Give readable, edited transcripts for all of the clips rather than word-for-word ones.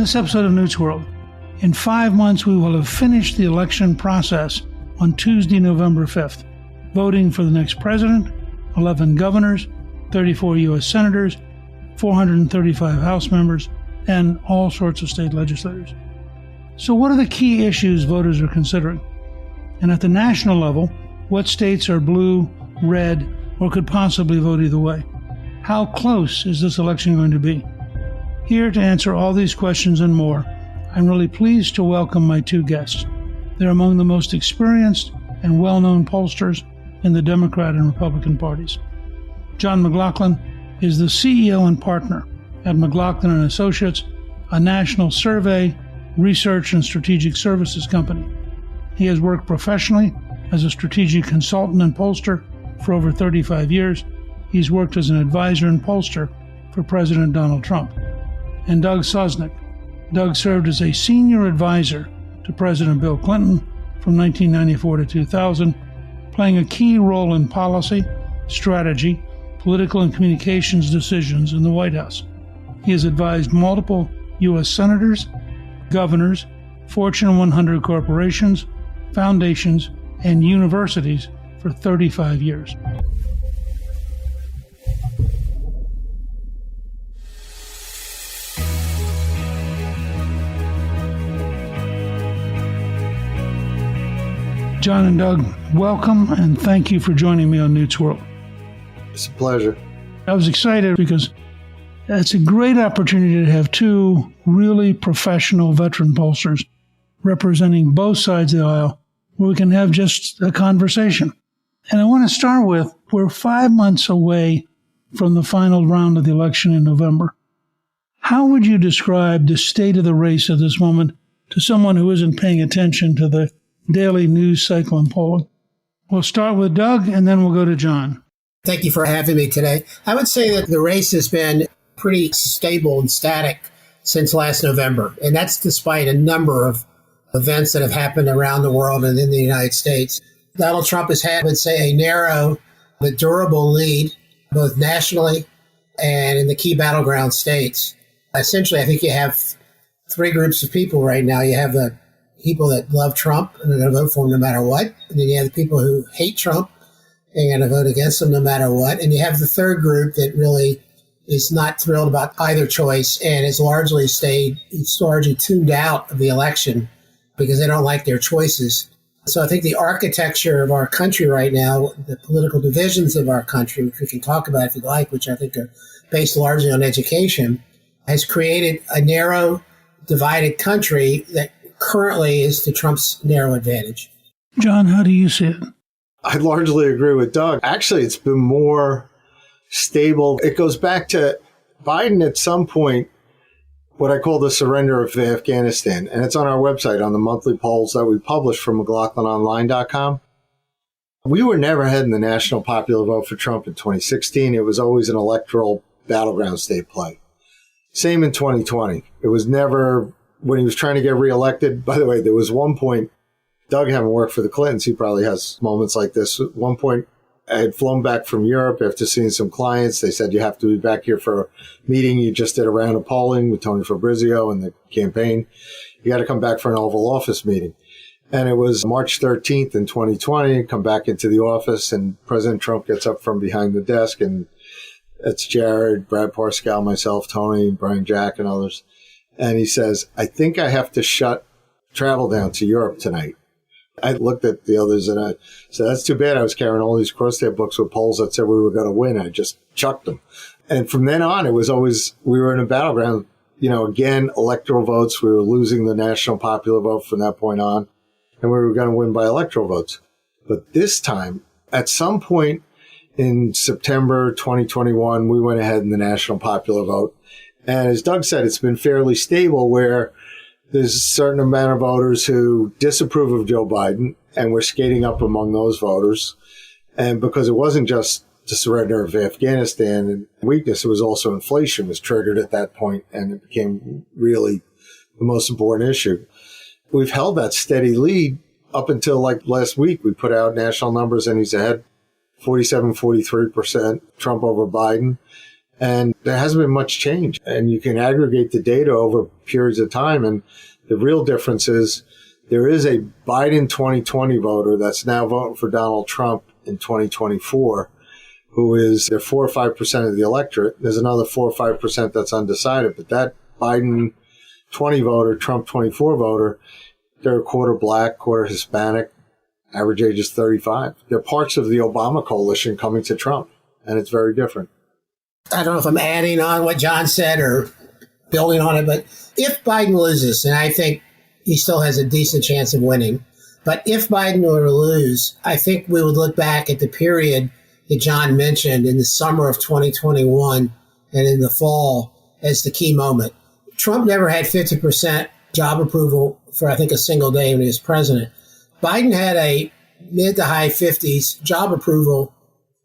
this episode of Newt's World. In 5 months, we will have finished the election process on Tuesday, November 5th, voting for the next president, 11 governors, 34 U.S. senators, 435 House members, and all sorts of state legislators. So what are the key issues voters are considering? And at the national level, what states are blue, red, or could possibly vote either way? How close is this election going to be? Here to answer all these questions and more, I'm really pleased to welcome my two guests. They're among the most experienced and well-known pollsters in the Democrat and Republican parties. John McLaughlin is the CEO and partner at McLaughlin and Associates, a national survey, research, and strategic services company. He has worked professionally as a strategic consultant and pollster for over 35 years. He's worked as an advisor and pollster for President Donald Trump. And Doug Sosnik. Doug served as a senior advisor to President Bill Clinton from 1994 to 2000, playing a key role in policy, strategy, political and communications decisions in the White House. He has advised multiple U.S. senators, governors, Fortune 100 corporations, foundations, and universities for 35 years. John and Doug, welcome, and thank you for joining me on Newt's World. It's a pleasure. I was excited because it's a great opportunity to have two really professional veteran pollsters representing both sides of the aisle where we can have just a conversation. And I want to start with, we're 5 months away from the final round of the election in November. How would you describe the state of the race at this moment to someone who isn't paying attention to the daily news cycle and polling? We'll start with Doug, and then we'll go to John. Thank you for having me today. I would say that the race has been pretty stable and static since last November, and that's despite a number of events that have happened around the world and in the United States. Donald Trump has had, I would say, a narrow but durable lead, both nationally and in the key battleground states. Essentially, I think you have three groups of people right now. You have the people that love Trump and are going to vote for him no matter what. And then you have the people who hate Trump and are going to vote against him no matter what. And you have the third group that really is not thrilled about either choice and has largely tuned out of the election because they don't like their choices. So I think the architecture of our country right now, the political divisions of our country, which we can talk about if you like, which I think are based largely on education, has created a narrow, divided country that currently is to Trump's narrow advantage. John, how do you see it? I largely agree with Doug. Actually, it's been more stable. It goes back to Biden at some point, what I call the surrender of Afghanistan. And it's on our website on the monthly polls that we publish from McLaughlinonline.com. We were never ahead in the national popular vote for Trump in 2016. It was always an electoral battleground state play. Same in 2020. It was never, when he was trying to get reelected. By the way, there was one point, Doug having worked for the Clintons, he probably has moments like this. At one point, I had flown back from Europe after seeing some clients. They said, you have to be back here for a meeting. You just did a round of polling with Tony Fabrizio and the campaign. You got to come back for an Oval Office meeting. And it was March 13th in 2020, come back into the office, and President Trump gets up from behind the desk, and it's Jared, Brad Parscale, myself, Tony, Brian Jack, and others. And he says, I think I have to shut travel down to Europe tonight. I looked at the others and I said, that's too bad. I was carrying all these crosshair books with polls that said we were going to win. I just chucked them. And from then on, it was always, we were in a battleground. Again, electoral votes. We were losing the national popular vote from that point on, and we were going to win by electoral votes. But this time, at some point in September 2021, we went ahead in the national popular vote. And as Doug said, it's been fairly stable where there's a certain amount of voters who disapprove of Joe Biden, and we're skating up among those voters. And because it wasn't just the surrender of Afghanistan and weakness, it was also inflation was triggered at that point, and it became really the most important issue. We've held that steady lead up until like last week. We put out national numbers, and he's ahead 47, 43% Trump over Biden. And there hasn't been much change. And you can aggregate the data over periods of time. And the real difference is there is a Biden 2020 voter that's now voting for Donald Trump in 2024, who is they're 4 or 5% of the electorate. There's another 4 or 5% that's undecided. But that Biden 20 voter, Trump 24 voter, they're a quarter black, quarter Hispanic, average age is 35. They're parts of the Obama coalition coming to Trump, and it's very different. I don't know if I'm adding on what John said or building on it, but if Biden loses, and I think he still has a decent chance of winning, but if Biden were to lose, I think we would look back at the period that John mentioned in the summer of 2021 and in the fall as the key moment. Trump never had 50% job approval for, I think, a single day when he was president. Biden had a mid to high 50s job approval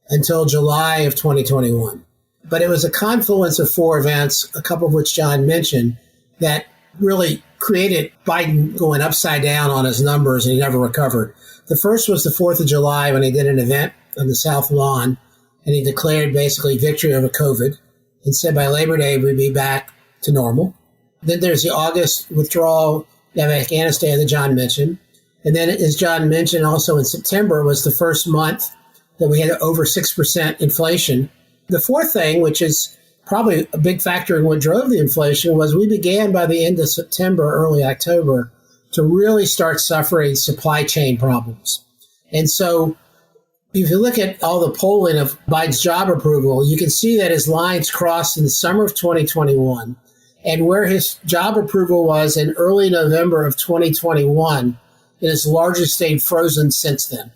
until July of 2021. But it was a confluence of 4 events, a couple of which John mentioned, that really created Biden going upside down on his numbers, and he never recovered. The first was the 4th of July when he did an event on the South Lawn, and he declared basically victory over COVID and said by Labor Day we'd be back to normal. Then there's the August withdrawal of Afghanistan that John mentioned. And then, as John mentioned, also in September was the first month that we had over 6% inflation. The fourth thing, which is probably a big factor in what drove the inflation, was we began by the end of September, early October, to really start suffering supply chain problems. And so if you look at all the polling of Biden's job approval, you can see that his lines crossed in the summer of 2021. And where his job approval was in early November of 2021, it has largely stayed frozen since then.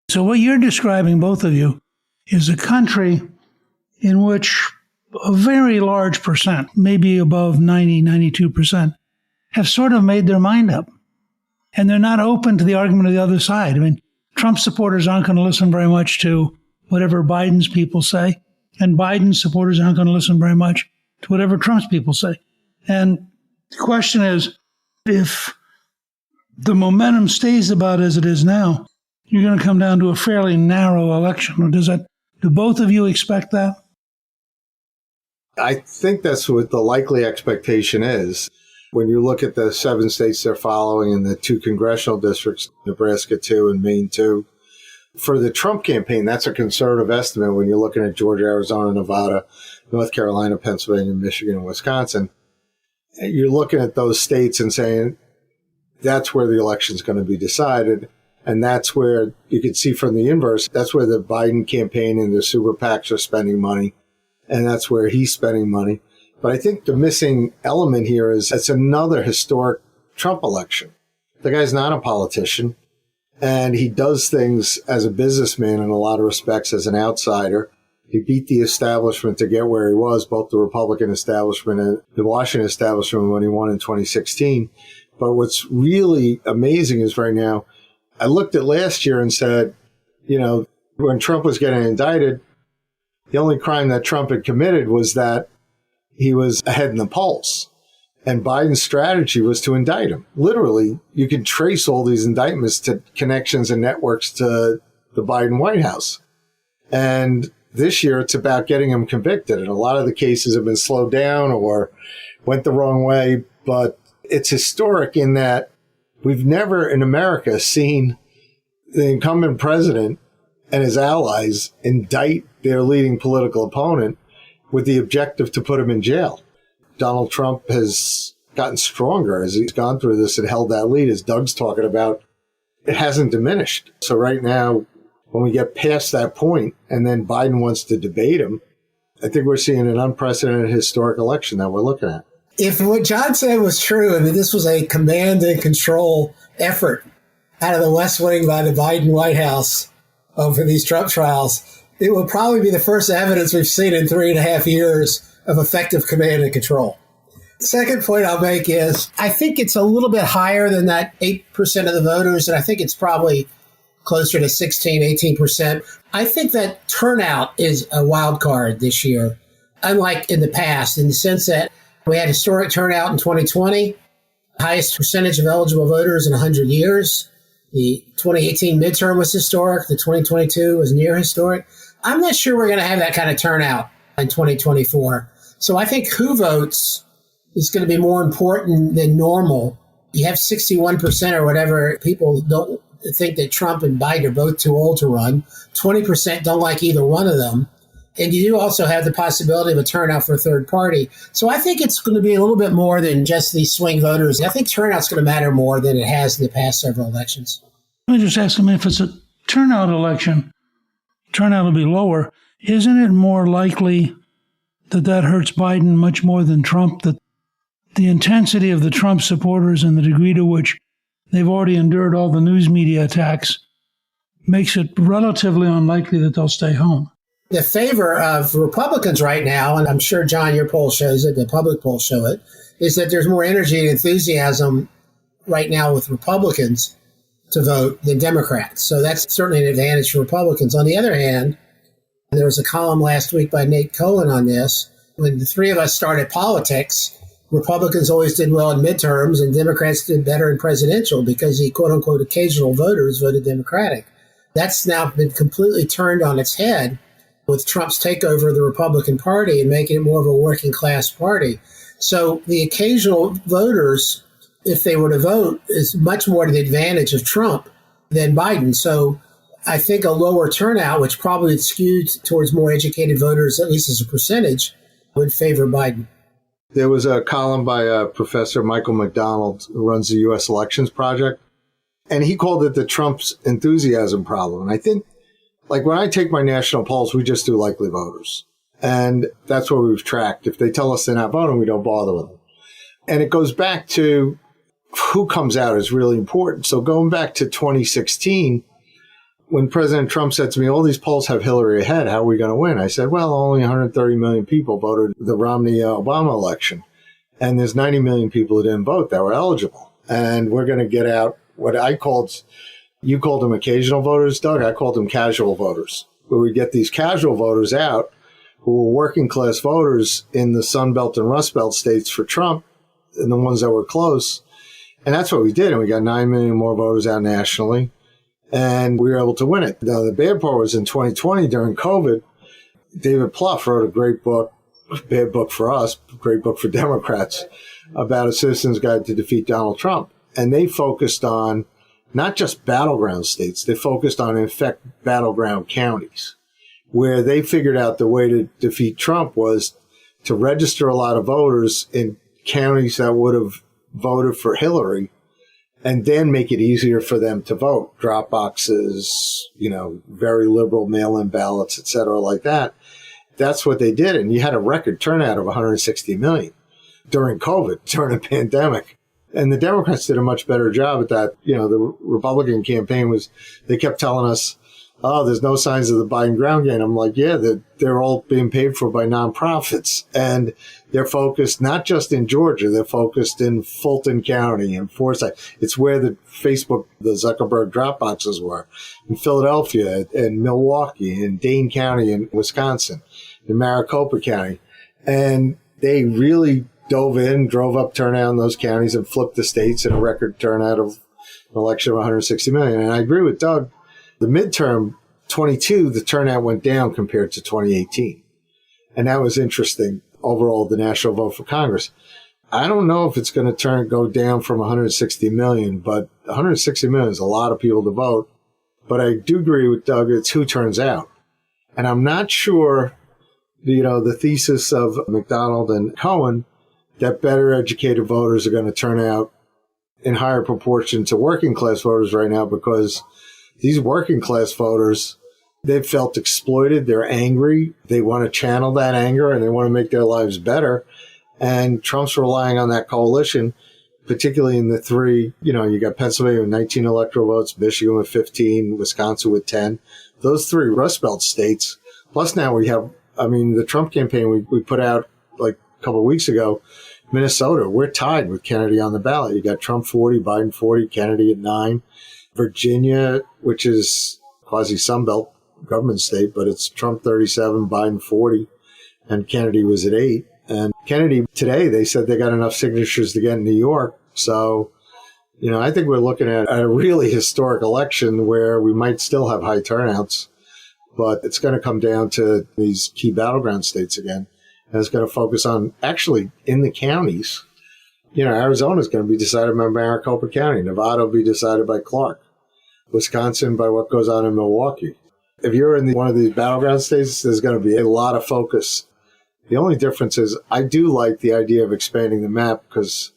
So what you're describing, both of you, is a country in which a very large percent, maybe above 90, 92%, have sort of made their mind up. And they're not open to the argument of the other side. I mean, Trump supporters aren't going to listen very much to whatever Biden's people say, and Biden's supporters aren't going to listen very much to whatever Trump's people say. And the question is, if the momentum stays about as it is now, you're going to come down to a fairly narrow election. Or do both of you expect that? I think that's what the likely expectation is. When you look at the 7 states they're following and the 2 congressional districts, Nebraska 2 and Maine 2, for the Trump campaign, that's a conservative estimate when you're looking at Georgia, Arizona, Nevada, North Carolina, Pennsylvania, Michigan, and Wisconsin. You're looking at those states and saying that's where the election's going to be decided. And that's where you can see from the inverse, that's where the Biden campaign and the super PACs are spending money. And that's where he's spending money. But I think the missing element here is it's another historic Trump election. The guy's not a politician, and he does things as a businessman in a lot of respects as an outsider. He beat the establishment to get where he was, both the Republican establishment and the Washington establishment when he won in 2016. But what's really amazing is right now, I looked at last year and said, you know, when Trump was getting indicted, the only crime that Trump had committed was that he was ahead in the polls. And Biden's strategy was to indict him. Literally, you can trace all these indictments to connections and networks to the Biden White House. And this year, it's about getting him convicted. And a lot of the cases have been slowed down or went the wrong way. But it's historic in that we've never in America seen the incumbent president and his allies indict their leading political opponent with the objective to put him in jail. Donald Trump has gotten stronger as he's gone through this and held that lead, as Doug's talking about. It hasn't diminished. So right now, when we get past that point and then Biden wants to debate him, I think we're seeing an unprecedented historic election that we're looking at. If what John said was true, I mean, this was a command and control effort out of the West Wing by the Biden White House for these Trump trials, it will probably be the first evidence we've seen in 3.5 years of effective command and control. The second point I'll make is I think it's a little bit higher than that 8% of the voters, and I think it's probably closer to 16, 18%. I think that turnout is a wild card this year, unlike in the past, in the sense that we had historic turnout in 2020, highest percentage of eligible voters in 100 years. The 2018 midterm was historic. The 2022 was near historic. I'm not sure we're going to have that kind of turnout in 2024. So I think who votes is going to be more important than normal. You have 61% or whatever people don't think that Trump and Biden are both too old to run. 20% don't like either one of them. And you do also have the possibility of a turnout for a third party. So I think it's going to be a little bit more than just these swing voters. I think turnout's going to matter more than it has in the past several elections. Let me just ask him, if it's a turnout election, turnout will be lower. Isn't it more likely that that hurts Biden much more than Trump, that the intensity of the Trump supporters and the degree to which they've already endured all the news media attacks makes it relatively unlikely that they'll stay home? The favor of Republicans right now, and I'm sure, John, your poll shows it, the public polls show it, is that there's more energy and enthusiasm right now with Republicans to vote than Democrats. So that's certainly an advantage for Republicans. On the other hand, there was a column last week by Nate Cohen on this. When the three of us started politics, Republicans always did well in midterms and Democrats did better in presidential because the quote-unquote occasional voters voted Democratic. That's now been completely turned on its head with Trump's takeover of the Republican Party and making it more of a working class party. So the occasional voters, if they were to vote, is much more to the advantage of Trump than Biden. So I think a lower turnout, which probably skewed towards more educated voters, at least as a percentage, would favor Biden. There was a column by Professor Michael McDonald, who runs the U.S. Elections Project, and he called it the Trump's enthusiasm problem. And I think, like, when I take my national polls, we just do likely voters. And that's what we've tracked. If they tell us they're not voting, we don't bother with them. And it goes back to who comes out is really important. So going back to 2016, when President Trump said to me, all these polls have Hillary ahead, how are we going to win? I said, well, only 130 million people voted the Romney-Obama election. And there's 90 million people who didn't vote that were eligible. And we're going to get out what I called, you called them occasional voters, Doug, I called them casual voters, where we get these casual voters out who were working class voters in the Sun Belt and Rust Belt states for Trump and the ones that were close. And that's what we did. And we got 9 million more voters out nationally. And we were able to win it. Now, the bad part was in 2020 during COVID, David Plouffe wrote a great book, bad book for us, great book for Democrats, about a citizen's guide to defeat Donald Trump. And they focused on not just battleground states, they focused on, in fact, battleground counties, where they figured out the way to defeat Trump was to register a lot of voters in counties that would have voted for Hillary, and then make it easier for them to vote. Drop boxes, very liberal mail-in ballots, et cetera, like that. That's what they did. And you had a record turnout of 160 million during COVID, during a pandemic. And the Democrats did a much better job at that. The Republican campaign they kept telling us, oh, there's no signs of the Biden ground game. I'm like, yeah, they're all being paid for by nonprofits. And they're focused not just in Georgia, they're focused in Fulton County and Forsyth. It's where the Zuckerberg drop boxes were, in Philadelphia and Milwaukee and Dane County in Wisconsin, in Maricopa County. And they really dove in, drove up turnout in those counties and flipped the states in a record turnout of an election of 160 million. And I agree with Doug. The midterm 22, the turnout went down compared to 2018. And that was interesting. Overall, the national vote for Congress. I don't know if it's going to go down from 160 million, but 160 million is a lot of people to vote. But I do agree with Doug, it's who turns out. And I'm not sure, the thesis of McDonald and Cohen that better educated voters are going to turn out in higher proportion to working class voters right now, because these working class voters, they've felt exploited. They're angry. They want to channel that anger and they want to make their lives better. And Trump's relying on that coalition, particularly in the three, you got Pennsylvania with 19 electoral votes, Michigan with 15, Wisconsin with 10. Those three Rust Belt states. Plus now we have, the Trump campaign we put out like a couple of weeks ago, Minnesota, we're tied with Kennedy on the ballot. You got Trump 40, Biden 40, Kennedy at 9. Virginia, which is quasi Sunbelt government state, but it's Trump 37, Biden 40, and Kennedy was at 8. And Kennedy today, they said they got enough signatures to get in New York. So, I think we're looking at a really historic election where we might still have high turnouts, But it's going to come down to these key battleground states again. And it's going to focus on actually in the counties. Arizona is going to be decided by Maricopa County. Nevada will be decided by Clark. Wisconsin by what goes on in Milwaukee. If you're in one of these battleground states, there's going to be a lot of focus. The only difference is I do like the idea of expanding the map, because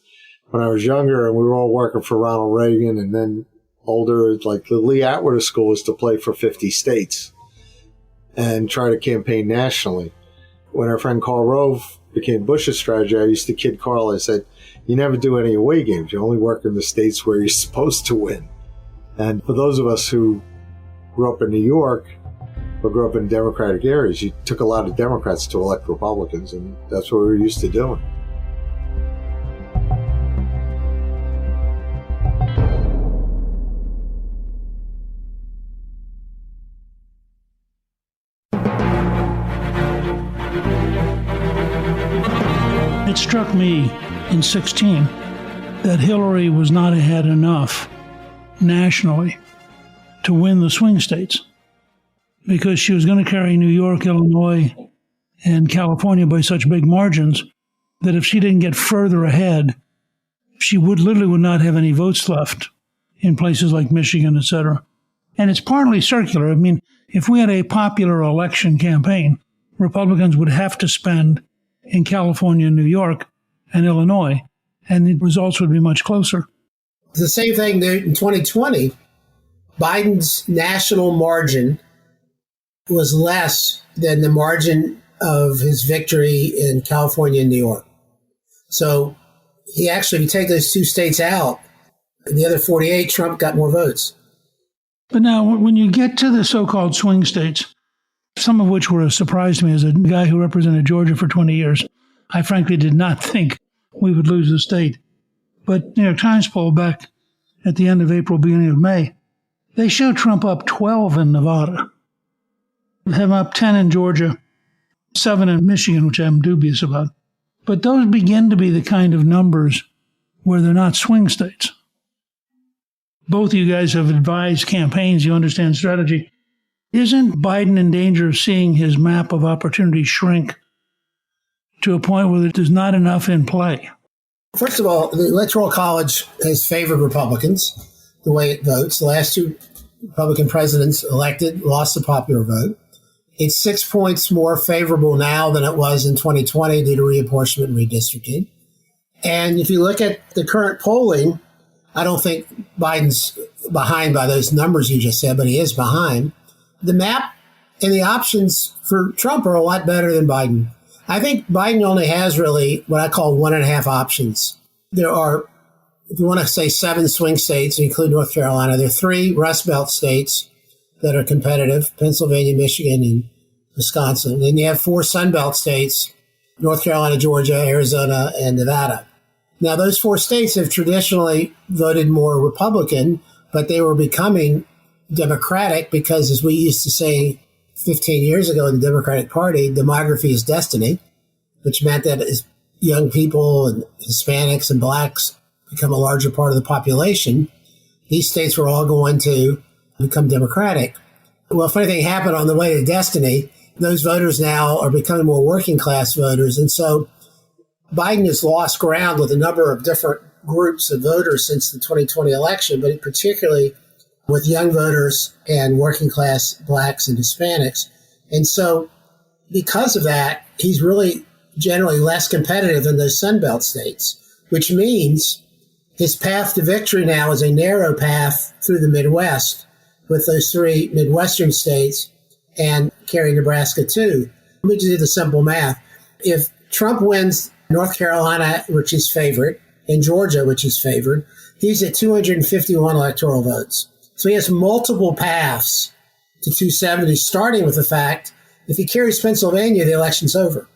when I was younger and we were all working for Ronald Reagan, and then older, like the Lee Atwater School was to play for 50 states and try to campaign nationally. When our friend Karl Rove became Bush's strategy, I used to kid Karl. I said, you never do any away games. You only work in the states where you're supposed to win. And for those of us who grew up in New York or grew up in Democratic areas, you took a lot of Democrats to elect Republicans, and that's what we were used to doing. It struck me in 16 that Hillary was not ahead enough nationally to win the swing states, because she was going to carry New York, Illinois, and California by such big margins that if she didn't get further ahead, she would not have any votes left in places like Michigan, etc. And it's partly circular. I mean, if we had a popular election campaign, Republicans would have to spend in California, New York, and Illinois, and the results would be much closer. The same thing in 2020. Biden's national margin was less than the margin of his victory in California and New York. So he actually, if you take those two states out, the other 48, Trump got more votes. But now, when you get to the so-called swing states, some of which were a surprise to me as a guy who represented Georgia for 20 years, I frankly did not think we would lose the state. But New York Times poll back at the end of April, beginning of May, they show Trump up 12 in Nevada, him up 10 in Georgia, 7 in Michigan, which I'm dubious about. But those begin to be the kind of numbers where they're not swing states. Both of you guys have advised campaigns, you understand strategy. Isn't Biden in danger of seeing his map of opportunity shrink to a point where there's not enough in play? First of all, the Electoral College has favored Republicans the way it votes. The last two Republican presidents elected lost the popular vote. It's 6 points more favorable now than it was in 2020 due to reapportionment and redistricting. And if you look at the current polling, I don't think Biden's behind by those numbers you just said, but he is behind. The map and the options for Trump are a lot better than Biden. I think Biden only has really what I call 1.5 options. There are, if you want to say 7 swing states, include North Carolina, there are 3 Rust Belt states that are competitive, Pennsylvania, Michigan, and Wisconsin. Then you have 4 Sun Belt states, North Carolina, Georgia, Arizona, and Nevada. Now, those 4 states have traditionally voted more Republican, but they were becoming Democratic because, as we used to say 15 years ago in the Democratic Party, demography is destiny, which meant that as young people and Hispanics and blacks become a larger part of the population, these states were all going to become Democratic. Well, a funny thing happened on the way to destiny. Those voters now are becoming more working class voters. And so Biden has lost ground with a number of different groups of voters since the 2020 election, but particularly with young voters and working class blacks and Hispanics. And so because of that, he's really generally less competitive in those Sunbelt states, which means his path to victory now is a narrow path through the Midwest with those 3 Midwestern states and carrying Nebraska too. Let me just do the simple math. If Trump wins North Carolina, which he's favored, and Georgia, which he's favored, he's at 251 electoral votes. So he has multiple paths to 270, starting with the fact if he carries Pennsylvania, the election's over.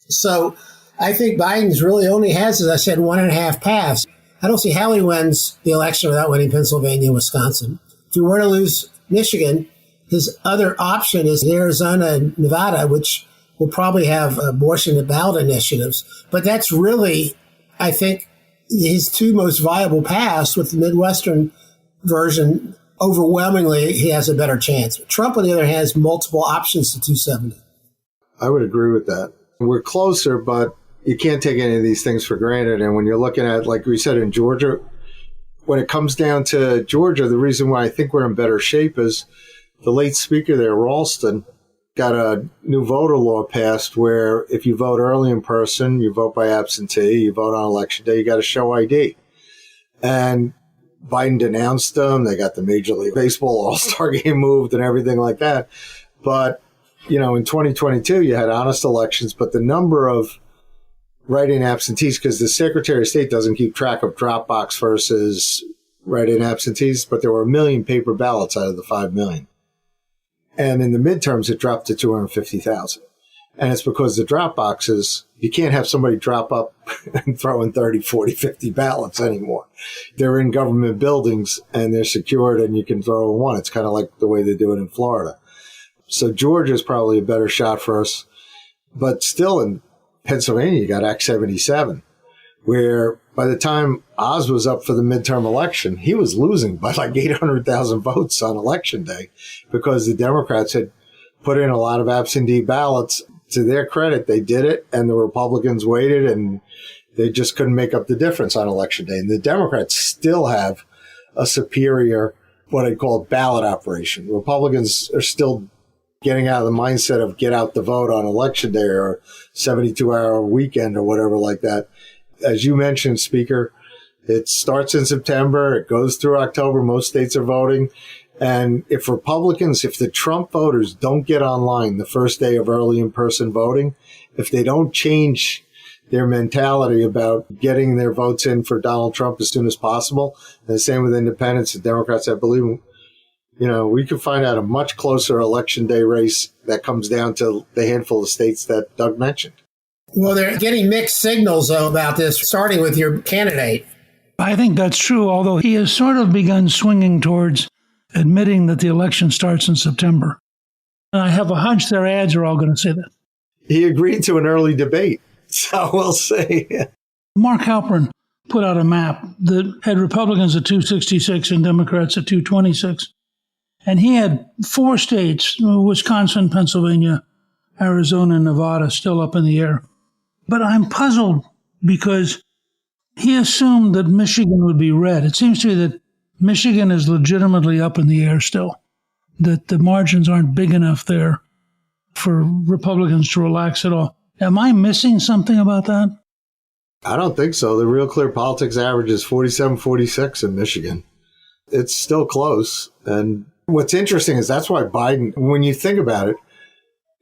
So I think Biden's really only has, as I said, 1.5 paths. I don't see how he wins the election without winning Pennsylvania and Wisconsin. If he were to lose Michigan, his other option is Arizona and Nevada, which will probably have abortion and ballot initiatives. But that's really, I think, his 2 most viable paths, with the Midwestern version overwhelmingly, he has a better chance. Trump, on the other hand, has multiple options to 270. I would agree with that. We're closer, but you can't take any of these things for granted. And when you're looking at, like we said, in Georgia, when it comes down to Georgia, the reason why I think we're in better shape is the late speaker there, Ralston, got a new voter law passed where if you vote early in person, you vote by absentee, you vote on election day, you got to show ID. And Biden denounced them. They got the Major League Baseball All-Star game moved and everything like that. But, in 2022, you had honest elections, but the number of write-in absentees, because the Secretary of State doesn't keep track of Dropbox versus write-in absentees, but there were 1 million paper ballots out of the 5 million. And in the midterms, it dropped to 250,000. And it's because the drop boxes, you can't have somebody drop up and throw in 30, 40, 50 ballots anymore. They're in government buildings and they're secured and you can throw in one. It's kind of like the way they do it in Florida. So Georgia is probably a better shot for us. But still in Pennsylvania, you got Act 77, where by the time Oz was up for the midterm election, he was losing by like 800,000 votes on election day because the Democrats had put in a lot of absentee ballots. To their credit, they did it, and the Republicans waited, and they just couldn't make up the difference on election day. And the Democrats still have a superior, what I call ballot operation. Republicans are still getting out of the mindset of get out the vote on election day or 72-hour weekend or whatever like that. As you mentioned, Speaker, it starts in September. It goes through October. Most states are voting. And if the Trump voters don't get online the first day of early in-person voting, if they don't change their mentality about getting their votes in for Donald Trump as soon as possible, and the same with independents and Democrats, I believe, we could find out a much closer election day race that comes down to the handful of states that Doug mentioned. Well, they're getting mixed signals, though, about this, starting with your candidate. I think that's true, although he has sort of begun swinging towards admitting that the election starts in September. And I have a hunch their ads are all going to say that. He agreed to an early debate, so we'll see. Mark Halperin put out a map that had Republicans at 266 and Democrats at 226. And he had 4 states, Wisconsin, Pennsylvania, Arizona, and Nevada, still up in the air. But I'm puzzled because he assumed that Michigan would be red. It seems to me that Michigan is legitimately up in the air still, that the margins aren't big enough there for Republicans to relax at all. Am I missing something about that? I don't think so. The Real Clear Politics average is 47-46 in Michigan. It's still close. And what's interesting is that's why Biden, when you think about it,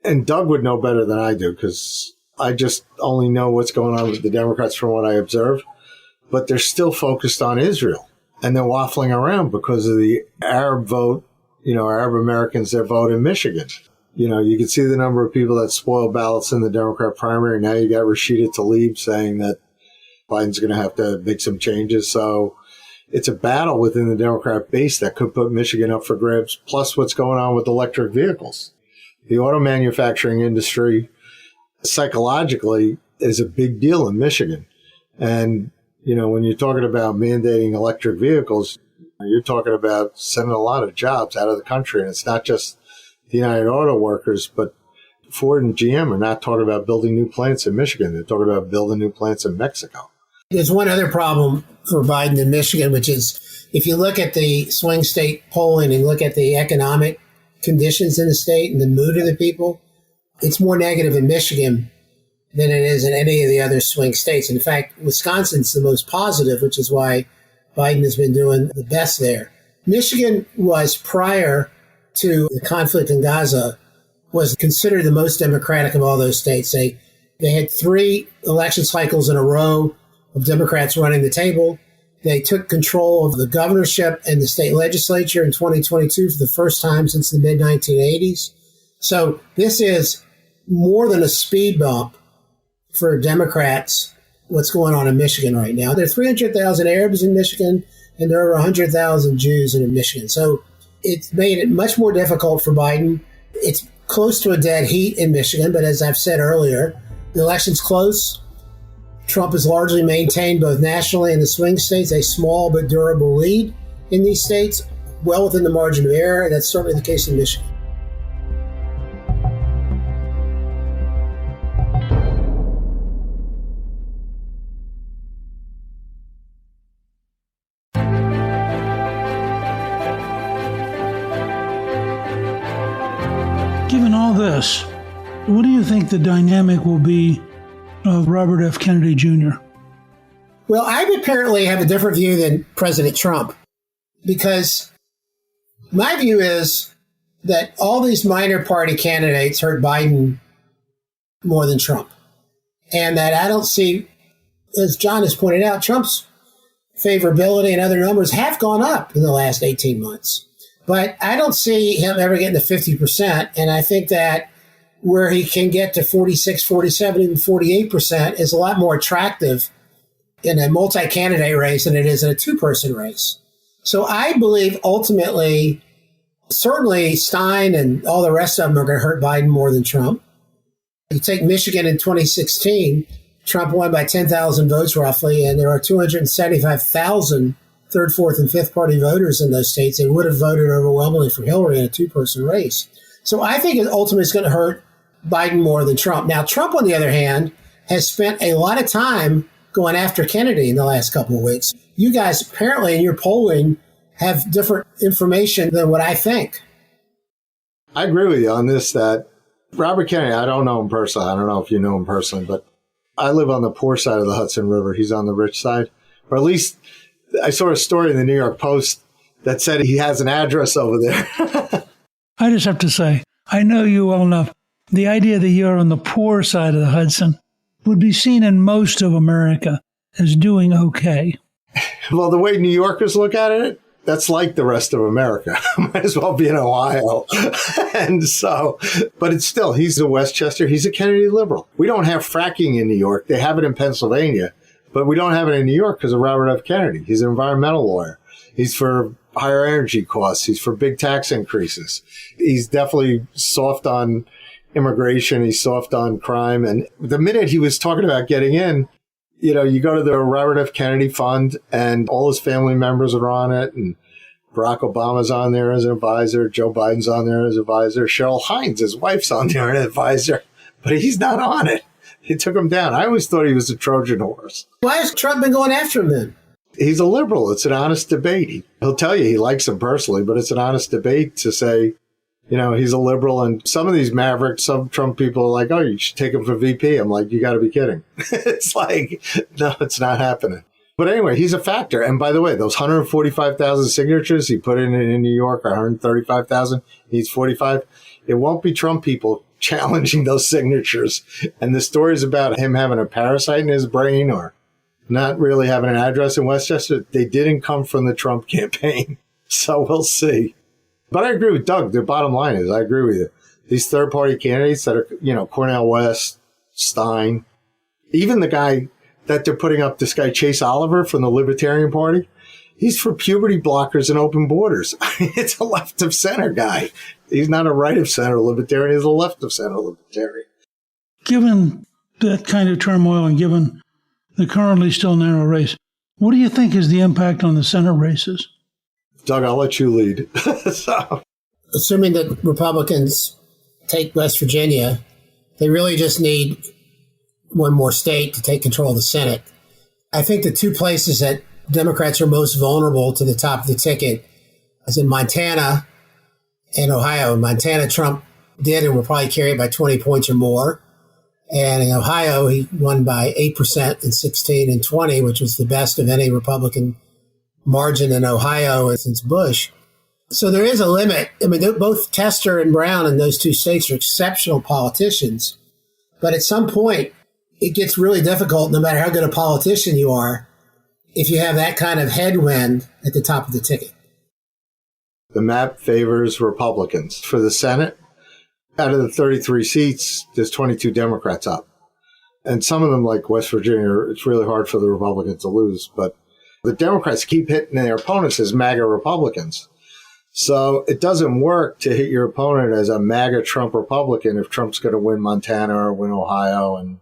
and Doug would know better than I do because I just only know what's going on with the Democrats from what I observe, but they're still focused on Israel. And they're waffling around because of the Arab vote, Arab Americans that vote in Michigan. You can see the number of people that spoil ballots in the Democrat primary. Now you got Rashida Tlaib saying that Biden's going to have to make some changes. So it's a battle within the Democrat base that could put Michigan up for grabs, plus what's going on with electric vehicles. The auto manufacturing industry psychologically is a big deal in Michigan. And when you're talking about mandating electric vehicles, you're talking about sending a lot of jobs out of the country. And it's not just the United Auto Workers, but Ford and GM are not talking about building new plants in Michigan. They're talking about building new plants in Mexico. There's one other problem for Biden in Michigan, which is if you look at the swing state polling and look at the economic conditions in the state and the mood of the people, it's more negative in Michigan than it is in any of the other swing states. In fact, Wisconsin's the most positive, which is why Biden has been doing the best there. Michigan was, prior to the conflict in Gaza, was considered the most democratic of all those states. They had 3 election cycles in a row of Democrats running the table. They took control of the governorship and the state legislature in 2022 for the first time since the mid-1980s. So this is more than a speed bump for Democrats, what's going on in Michigan right now. There are 300,000 Arabs in Michigan, and there are 100,000 Jews in Michigan. So it's made it much more difficult for Biden. It's close to a dead heat in Michigan, but as I've said earlier, the election's close. Trump has largely maintained both nationally and the swing states a small but durable lead in these states. well within the margin of error. That's certainly the case in Michigan. Given all this, what do you think the dynamic will be of Robert F. Kennedy Jr.? Well, I apparently have a different view than President Trump, because my view is that all these minor party candidates hurt Biden more than Trump. And that I don't see, as John has pointed out, Trump's favorability and other numbers have gone up in the last 18 months. But I don't see him ever getting to 50%. And I think that where he can get to 46, 47, even 48% is a lot more attractive in a multi-candidate race than it is in a two-person race. So I believe ultimately, certainly Stein and all the rest of them are going to hurt Biden more than Trump. You take Michigan in 2016, Trump won by 10,000 votes roughly, and there are 275,000 third, fourth, and fifth party voters in those states. They would have voted overwhelmingly for Hillary in a two-person race. So I think it ultimately is going to hurt Biden more than Trump. Now, Trump, on the other hand, has spent a lot of time going after Kennedy in the last couple of weeks. You guys apparently in your polling have different information than what I think. I agree with you on this, that Robert Kennedy, I don't know him personally. I don't know if you know him personally, but I live on the poor side of the Hudson River. He's on the rich side. Or at least I saw a story in the New York Post that said he has an address over there. I just have to say, I know you well enough. The idea that you're on the poor side of the Hudson would be seen in most of America as doing okay. Well, the way New Yorkers look at it, that's like the rest of America. Might as well be in Ohio. And so, but it's still, he's a Westchester. He's a Kennedy liberal. We don't have fracking in New York. They have it in Pennsylvania, but we don't have it in New York because of Robert F. Kennedy. He's an environmental lawyer. He's for higher energy costs. He's for big tax increases. He's definitely soft on immigration. He's soft on crime. And the minute he was talking about getting in, you know, you go to the Robert F. Kennedy Fund and all his family members are on it. And Barack Obama's on there as an advisor. Joe Biden's on there as an advisor. Cheryl Hines, his wife's on there as an advisor. But he's not on it. He took him down. I always thought he was a Trojan horse. Why has Trump been going after him then? He's a liberal. It's an honest debate. He'll tell you he likes him personally, but it's an honest debate to say, you know, he's a liberal. And some of these mavericks, some Trump people are like, oh, you should take him for VP. I'm like, you got to be kidding. It's like, no, it's not happening. But anyway, he's a factor. And by the way, those 145,000 signatures he put in New York, or 135,000, he needs 45. It won't be Trump people challenging those signatures. And the stories about him having a parasite in his brain or not really having an address in Westchester, they didn't come from the Trump campaign. So we'll see. But I agree with Doug. The bottom line is, I agree with you. These third-party candidates that are, you know, Cornel West, Stein, even the guy that they're putting up, this guy Chase Oliver from the Libertarian Party, he's for puberty blockers and open borders. It's a left-of-center guy. He's not a right-of-center libertarian. He's a left-of-center libertarian. Given that kind of turmoil and given the currently still narrow race, what do you think is the impact on the Senate races? Doug, I'll let you lead. Assuming that Republicans take West Virginia, they really just need one more state to take control of the Senate. I think the two places that Democrats are most vulnerable to the top of the ticket is in Montana and Ohio. In Montana, Trump did and will probably carry it by 20 points or more. And in Ohio, he won by 8% in 16 and 20, which was the best of any Republican margin in Ohio since Bush. So there is a limit. I mean, both Tester and Brown in those two states are exceptional politicians. But at some point, it gets really difficult, no matter how good a politician you are, if you have that kind of headwind at the top of the ticket. The map favors Republicans. For the Senate, out of the 33 seats, there's 22 Democrats up. And some of them, like West Virginia, it's really hard for the Republicans to lose. But the Democrats keep hitting their opponents as MAGA Republicans. So it doesn't work to hit your opponent as a MAGA Trump Republican if Trump's going to win Montana or win Ohio. And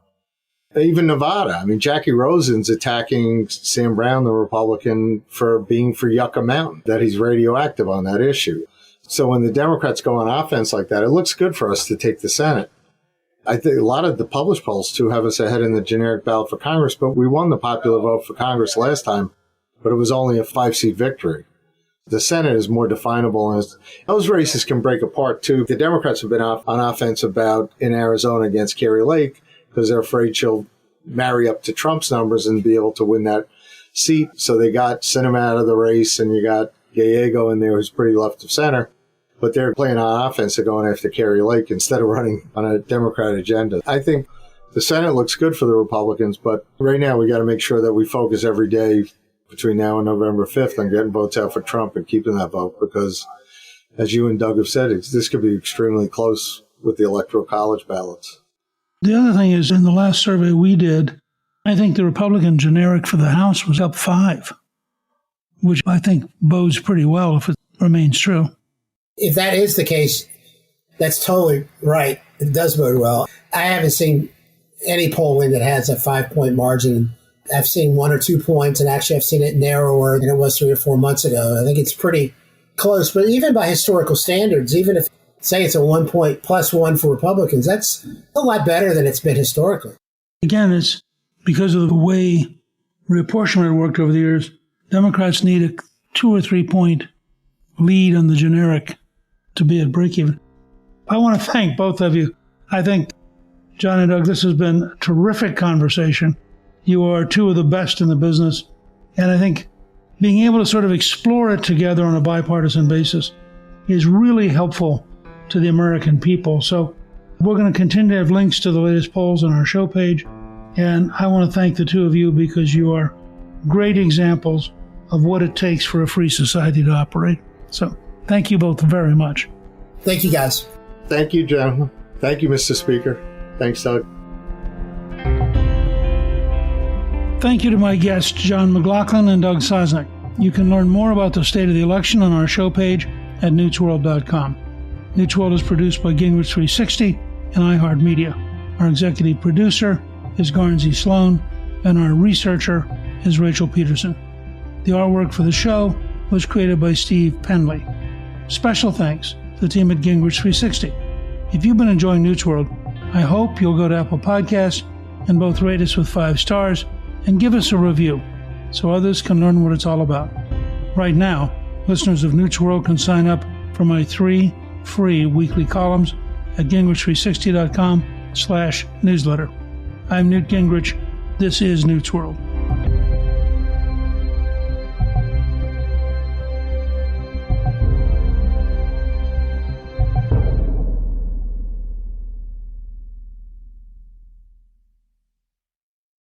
Even Nevada. I mean, Jackie Rosen's attacking Sam Brown, the Republican, for being for Yucca Mountain, that he's radioactive on that issue. So when the Democrats go on offense like that, it looks good for us to take the Senate. I think a lot of the published polls, too, have us ahead in the generic ballot for Congress, but we won the popular vote for Congress last time, but it was only a 5-seat victory. The Senate is more definable. And those races can break apart, too. The Democrats have been on offense about in Arizona against Kari Lake because they're afraid she'll marry up to Trump's numbers and be able to win that seat. So they got Sinema out of the race, and you got Gallego in there, who's pretty left of center. But they're playing on offense and going after Kari Lake instead of running on a Democrat agenda. I think the Senate looks good for the Republicans, but right now we got to make sure that we focus every day between now and November 5th on getting votes out for Trump and keeping that vote because, as you and Doug have said, this could be extremely close with the Electoral College ballots. The other thing is, in the last survey we did, I think the Republican generic for the House was up 5, which I think bodes pretty well if it remains true. If that is the case, that's totally right. It does bode well. I haven't seen any polling that has a 5-point margin. I've seen 1 or 2 points, and actually I've seen it narrower than it was 3 or 4 months ago. I think it's pretty close. But even by historical standards, even if, say, it's a 1 point plus 1 for Republicans, that's a lot better than it's been historically. Again, it's because of the way reapportionment worked over the years. Democrats need a 2 or 3 point lead on the generic to be at break-even. I want to thank both of you. I think, John and Doug, this has been a terrific conversation. You are two of the best in the business. And I think being able to sort of explore it together on a bipartisan basis is really helpful to the American people. So we're going to continue to have links to the latest polls on our show page. And I want to thank the two of you because you are great examples of what it takes for a free society to operate. So thank you both very much. Thank you, guys. Thank you, John. Thank you, Mr. Speaker. Thanks, Doug. Thank you to my guests, John McLaughlin and Doug Sosnik. You can learn more about the state of the election on our show page at newtsworld.com. Newt's World is produced by Gingrich 360 and iHeartMedia. Our executive producer is Garnsey Sloan, and our researcher is Rachel Peterson. The artwork for the show was created by Steve Penley. Special thanks to the team at Gingrich 360. If you've been enjoying Newt's World, I hope you'll go to Apple Podcasts and both rate us with 5 stars and give us a review so others can learn what it's all about. Right now, listeners of Newt's World can sign up for my 3 free weekly columns at gingrich360.com/newsletter. I'm Newt Gingrich. This is Newt's World.